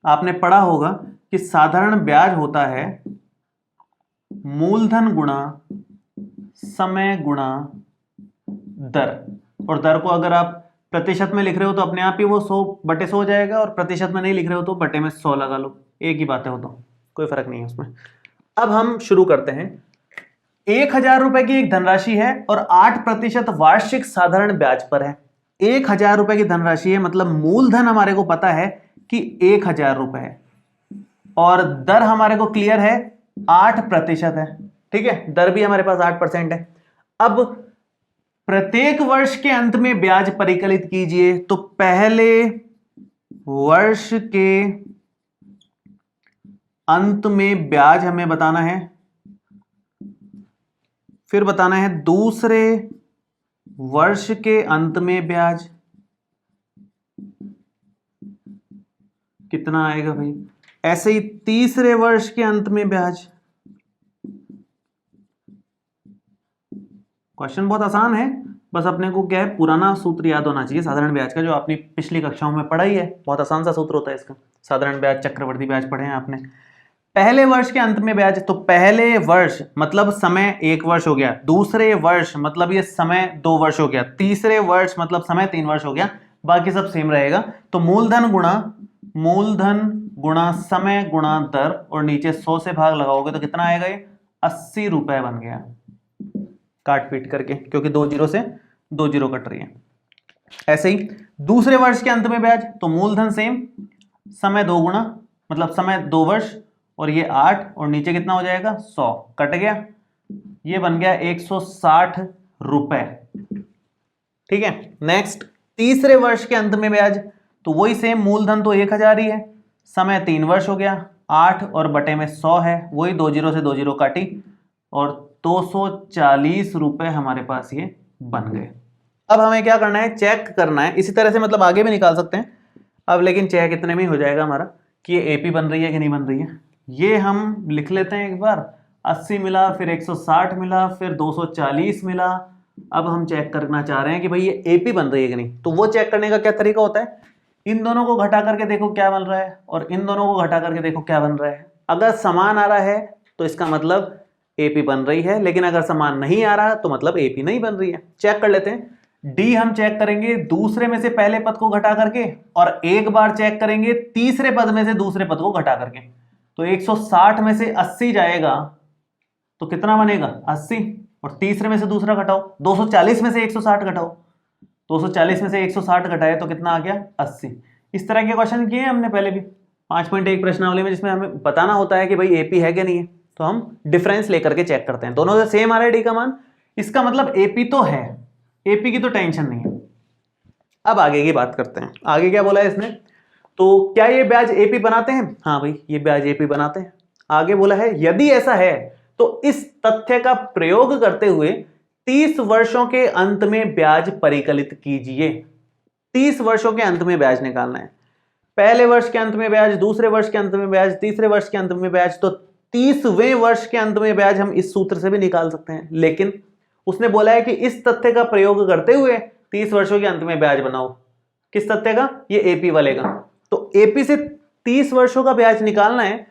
आपने पढ़ा होगा कि साधारण ब्याज होता है मूलधन गुणा समय गुणा दर, और दर को अगर आप प्रतिशत में लिख रहे हो तो अपने आप ही वो 100/100 हो जाएगा, और प्रतिशत में नहीं लिख रहे हो तो बटे में 100 लगा लो, एक ही बात है, वो तो कोई फर्क नहीं है उसमें। अब हम शुरू करते हैं। 1000 रुपए की एक धनराशि है और 8% वार्षिक साधारण ब्याज पर है। 1000 रुपए की धनराशि है, मतलब मूलधन हमारे को पता है कि 1000 रुपए है, और दर हमारे को क्लियर है 8% है। ठीक है, दर भी हमारे पास 8% है। अब प्रत्येक वर्ष के अंत में ब्याज परिकलित कीजिए, तो पहले वर्ष के अंत में ब्याज हमें बताना है, फिर बताना है दूसरे वर्ष के अंत में ब्याज कितना आएगा भाई, ऐसे ही तीसरे वर्ष के अंत में ब्याज। क्वेश्चन बहुत आसान है, बस अपने को क्या है, पुराना सूत्र याद होना चाहिए साधारण ब्याज का, जो आपने पिछली कक्षाओं में पढ़ा ही है। बहुत आसान सा सूत्र होता है इसका, साधारण ब्याज, चक्रवर्ती ब्याज पढ़े हैं आपने। पहले वर्ष के अंत में ब्याज, तो पहले वर्ष मतलब समय 1 वर्ष हो गया, दूसरे वर्ष मतलब ये समय 2 वर्ष हो गया, तीसरे वर्ष मतलब समय 3 वर्ष हो गया, बाकी सब सेम रहेगा। तो मूलधन गुणा समय गुणा दर, और नीचे 100 से भाग लगाओगे तो कितना आएगा, ये 80 रुपए बन गया, काट पीट करके, क्योंकि 2 जीरो से 2 जीरो कट रही है। ऐसे ही दूसरे वर्ष के अंत में ब्याज, तो मूलधन सेम, समय 2 गुणा मतलब समय 2 वर्ष, और ये 8, और नीचे कितना हो जाएगा 100, कट गया, ये बन गया 160 रुपए। ठीक है, नेक्स्ट तीसरे वर्ष के अंत में ब्याज, तो वही सेम, मूलधन तो 1000 ही है, समय 3 वर्ष हो गया, 8 और बटे में 100 है, वही 2 जीरो से 2 जीरो काटी, और 240 रुपए हमारे पास ये बन गए। अब हमें क्या करना है, चेक करना है, इसी तरह से मतलब आगे भी निकाल सकते हैं अब, लेकिन चेक इतने में ही हो जाएगा हमारा, कि ये एपी बन रही है कि नहीं बन रही है। ये हम लिख लेते हैं एक बार, 80 मिला, फिर 160 मिला, फिर 240 मिला। अब हम चेक करना चाह रहे हैं कि भाई ये एपी बन रही है कि नहीं। तो वो चेक करने का क्या तरीका होता है, इन दोनों को घटा करके देखो क्या बन रहा है और इन दोनों को घटा करके देखो क्या बन रहा है। अगर समान आ रहा है तो इसका मतलब एपी बन रही है, लेकिन अगर समान नहीं आ रहा तो मतलब एपी नहीं बन रही है। चेक कर लेते हैं। डी हम चेक करेंगे दूसरे में से पहले पद को घटा करके, और एक बार चेक करेंगे तीसरे पद में से दूसरे पद को घटा करके। तो 160 में से 80 जाएगा तो कितना बनेगा 80, और तीसरे में से दूसरा घटाओ, 240 में से 160 घटाओ, 240 में से 160 घटाए तो कितना आ गया 80। इस तरह के क्वेश्चन किए हमने पहले भी 5.1 प्रश्नावली में, जिसमें हमें बताना होता है कि भाई एपी है कि नहीं है। तो हम डिफरेंस लेकर के चेक करते हैं, दोनों से सेम आ रहा है डी का मान, इसका मतलब एपी तो है, एपी की तो टेंशन नहीं है। अब आगे की बात करते हैं। आगे क्या बोला है इसने, तो क्या ये ब्याज एपी बनाते हैं? हाँ भाई ये ब्याज एपी बनाते हैं। आगे बोला है यदि ऐसा है तो इस तथ्य का प्रयोग करते हुए 30 वर्षों के अंत में ब्याज परिकलित कीजिए। 30 वर्षों के अंत में ब्याज निकालना है, पहले वर्ष के अंत में ब्याज, दूसरे वर्ष के अंत में ब्याज, तीसरे वर्ष के अंत में ब्याज। तो 30वें वर्ष के अंत में ब्याज हम इस सूत्र से भी निकाल सकते हैं, लेकिन उसने बोला है कि इस तथ्य का प्रयोग करते हुए 30 वर्षों के अंत में ब्याज बनाओ। किस तथ्य का? ये एपी वाले का। तो एपी से 30 वर्षों का ब्याज निकालना है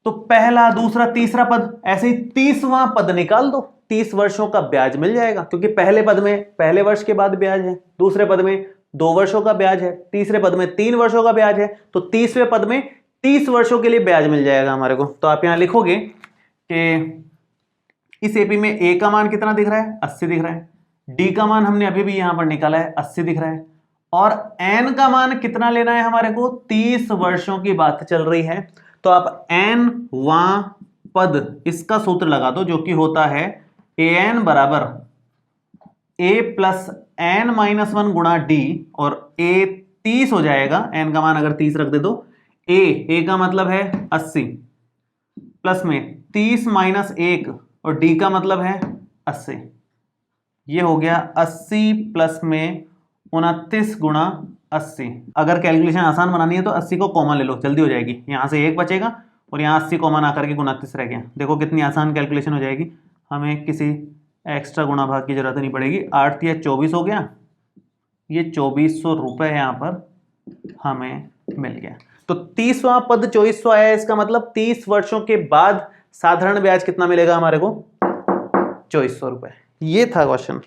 तो पहला, दूसरा, तीसरा पद, ऐसे ही 30वां पद निकाल दो, 30 वर्षों का ब्याज मिल जाएगा। क्योंकि पहले पद में पहले वर्ष के बाद ब्याज है, दूसरे पद में 2 वर्षों का ब्याज है, तीसरे पद में 3 वर्षों का ब्याज है, तो 30वें पद में 30 वर्षों के लिए ब्याज मिल जाएगा हमारे को। तो आप यहां लिखोगे कि इस एपी में ए का मान कितना दिख रहा है 80 दिख रहा है, डी का मान हमने अभी भी यहां पर निकाला है 80 दिख रहा है, और एन का मान कितना लेना है हमारे को 30 वर्षों की बात चल रही है। तो आप एन वां पद इसका सूत्र लगा दो, जो कि होता है ए एन बराबर ए प्लस एन माइनस 1 गुणा डी, और ए 30 हो जाएगा, एन का मान अगर 30 रख दे तो ए का मतलब है 80 प्लस में 30 माइनस 1, और डी का मतलब है 80। ये हो गया 80 प्लस में 29 गुणा 80। अगर कैलकुलेशन आसान बनानी है तो 80 को कॉमन ले लो, जल्दी हो जाएगी। यहां से 1 बचेगा और यहां 80 कॉमन आकर के 29 रह गया। देखो कितनी आसान कैलकुलेशन हो जाएगी, हमें किसी एक्स्ट्रा गुणा भाग की जरूरत नहीं पड़ेगी। 8 या 24 हो गया, ये 2400 रुपये यहाँ पर हमें मिल गया। तो 30वां पद 2400 आया, इसका मतलब 30 वर्षों के बाद साधारण ब्याज कितना मिलेगा हमारे को 2400 रुपये। ये था क्वेश्चन।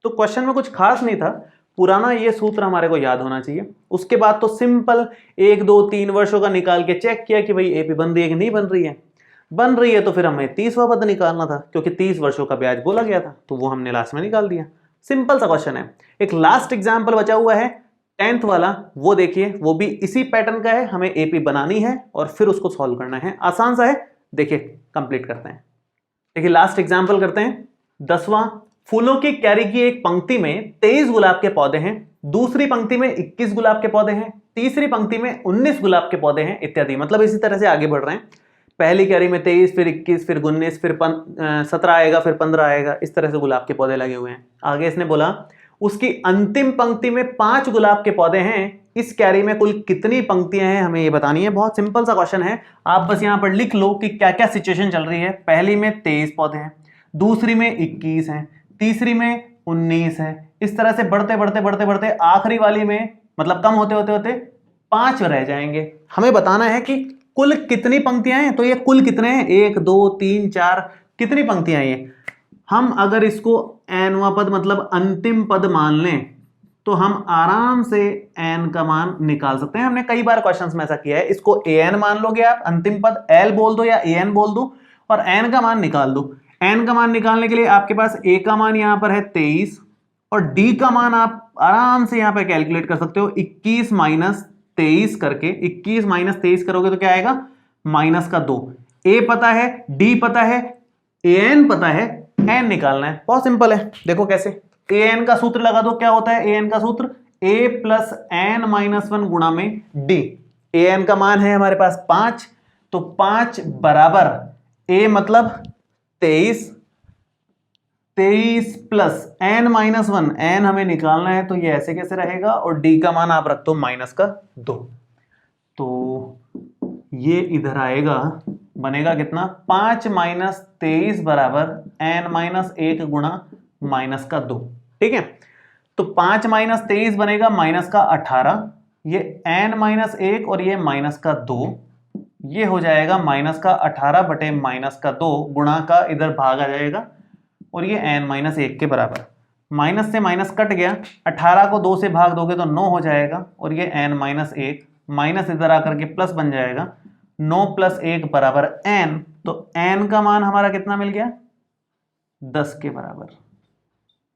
तो क्वेश्चन में कुछ खास नहीं था, पुराना ये सूत्र हमारे को याद होना चाहिए। उसके बाद तो सिंपल 1 2 3 वर्षों का निकाल के चेक किया कि भाई एपी बन रही है कि नहीं बन रही है। बन रही है तो फिर हमें 30वां पद निकालना था, क्योंकि 30 वर्षों का ब्याज बोला गया था, तो वो हमने लास्ट में निकाल दिया। सिंपल सा क्वेश्चन है। एक लास्ट एग्जाम्पल बचा हुआ है 10th वाला, वो देखिए, वो भी इसी पैटर्न का है। हमें एपी बनानी है और फिर उसको सॉल्व करना है। आसान सा है, देखिए कंप्लीट करते हैं। देखिए लास्ट एग्जाम्पल करते हैं। 10वां, फूलों की क्यारी की एक पंक्ति में 23 गुलाब के पौधे हैं, दूसरी पंक्ति में 21 गुलाब के पौधे हैं, तीसरी पंक्ति में 19 गुलाब के पौधे हैं, इत्यादि। मतलब इसी तरह से आगे बढ़ रहे हैं। पहली क्यारी में 23, फिर 21, फिर 19, फिर 17 आएगा, फिर 15 आएगा, इस तरह से गुलाब के पौधे लगे हुए हैं। आगे इसने बोला उसकी अंतिम पंक्ति में 5 गुलाब के पौधे हैं, इस क्यारी में कुल कितनी पंक्तियां हैं हमें ये बतानी है। बहुत सिंपल सा क्वेश्चन है, आप बस यहां पर लिख लो कि क्या क्या सिचुएशन चल रही है। पहली में 23 पौधे हैं, दूसरी में 21 हैं, तीसरी में 19 है, इस तरह से बढ़ते बढ़ते बढ़ते बढ़ते आखिरी वाली में मतलब कम होते होते होते 5 रह जाएंगे। हमें बताना है कि कुल कितनी पंक्तियां हैं। तो ये कुल कितने हैं 1 2 3 4, कितनी पंक्तियां हैं ये। हम अगर इसको एनवां पद मतलब अंतिम पद मान लें तो हम आराम से एन का मान निकाल सकते हैं। हमने कई बार क्वेश्चंस में ऐसा किया है। इसको ए एन मान लोगे आप, अंतिम पद एल बोल दो या ए एन बोल दो और एन का मान निकाल दो। एन का मान निकालने के लिए आपके पास ए का मान यहां पर है 23 और डी का मान आप आराम से यहां पर कैलकुलेट कर सकते हो 21 माइनस 23 करके। 21 माइनस 23 करोगे तो क्या आएगा माइनस का 2। ए पता है, डी पता है, ए एन पता है, एन निकालना है। बहुत सिंपल है, देखो कैसे। ए एन का सूत्र लगा दो, क्या होता है ए एन का सूत्र ए प्लस एन माइनस 1 गुणा में डी। ए एन का मान है हमारे पास 5, तो 5 बराबर ए मतलब 23 प्लस एन माइनस 1, एन हमें निकालना है तो ये ऐसे कैसे रहेगा, और डी का मान आप रख दो माइनस का 2। तो ये इधर आएगा, बनेगा कितना 5 माइनस 23 बराबर n माइनस 1 गुणा माइनस का 2। ठीक है, तो 5 माइनस 23 बनेगा माइनस का 18, ये n माइनस 1 और ये माइनस का 2, ये हो जाएगा माइनस का 18 बटे माइनस का 2 गुणा का इधर भाग आ जाएगा और ये n माइनस 1 के बराबर। माइनस से माइनस कट गया, 18 को 2 से भाग दोगे तो 9 हो जाएगा और ये n माइनस 1 माइनस इधर आकर के प्लस बन जाएगा, 9 प्लस 1 बराबर n, तो n का मान हमारा कितना मिल गया 10 के बराबर।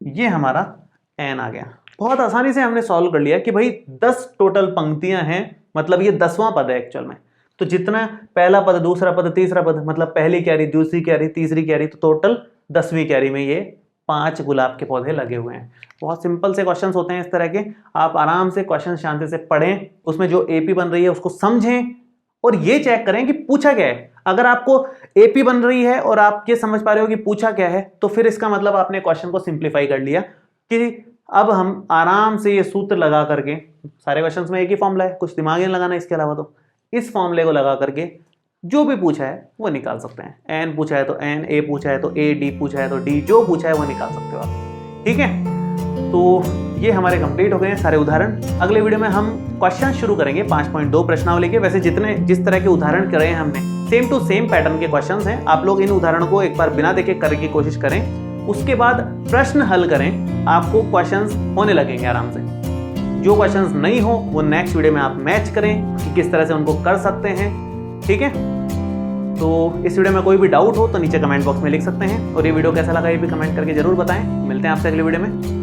ये हमारा n आ गया। बहुत आसानी से हमने सॉल्व कर लिया कि भाई 10 टोटल पंक्तियां हैं, मतलब ये 10वां पद है एक्चुअल में। तो जितना पहला पद, दूसरा पद, तीसरा पद, मतलब पहली कैरी, दूसरी कैरी, तीसरी कैरी, तो टोटल 10वीं कैरी में ये 5 गुलाब के पौधे लगे हुए हैं। बहुत सिंपल से क्वेश्चंस होते हैं इस तरह के, आप आराम से क्वेश्चन शांति से पढ़ें, उसमें जो एपी बन रही है उसको समझें और ये चेक करें कि पूछा क्या है। अगर आपको एपी बन रही है और आप ये समझ पा रहे हो कि पूछा क्या है, तो फिर इसका मतलब आपने क्वेश्चन को सिंप्लीफाई कर लिया कि अब हम आराम से ये सूत्र लगा करके, सारे क्वेश्चंस में एक ही फॉर्मूला है, कुछ दिमाग नहीं लगाना इसके अलावा, तो इस फॉर्मूले को लगा करके जो भी पूछा है वो निकाल सकते हैं। एन पूछा है तो एन, ए पूछा है तो ए, डी पूछा है तो डी, जो पूछा है वो निकाल सकते हो आप। ठीक है, तो ये हमारे कंप्लीट हो गए हैं सारे उदाहरण। अगले वीडियो में हम क्वेश्चन शुरू करेंगे 5.2 प्रश्नावली के। वैसे जिस तरह के उदाहरण करे हैं हमने, सेम टू सेम पैटर्न के क्वेश्चंस हैं। आप लोग इन उदाहरणों को एक बार बिना देखे करने की कोशिश करें, उसके बाद प्रश्न हल करें, आपको क्वेश्चंस होने लगेंगे आराम से। जो क्वेश्चंस नहीं हो वो नेक्स्ट वीडियो में आप मैच करें कि किस तरह से उनको कर सकते हैं। ठीक है, तो इस वीडियो में कोई भी डाउट हो तो नीचे कमेंट बॉक्स में लिख सकते हैं और ये वीडियो कैसा लगा ये भी कमेंट करके जरूर बताएं। मिलते हैं आपसे अगले वीडियो में।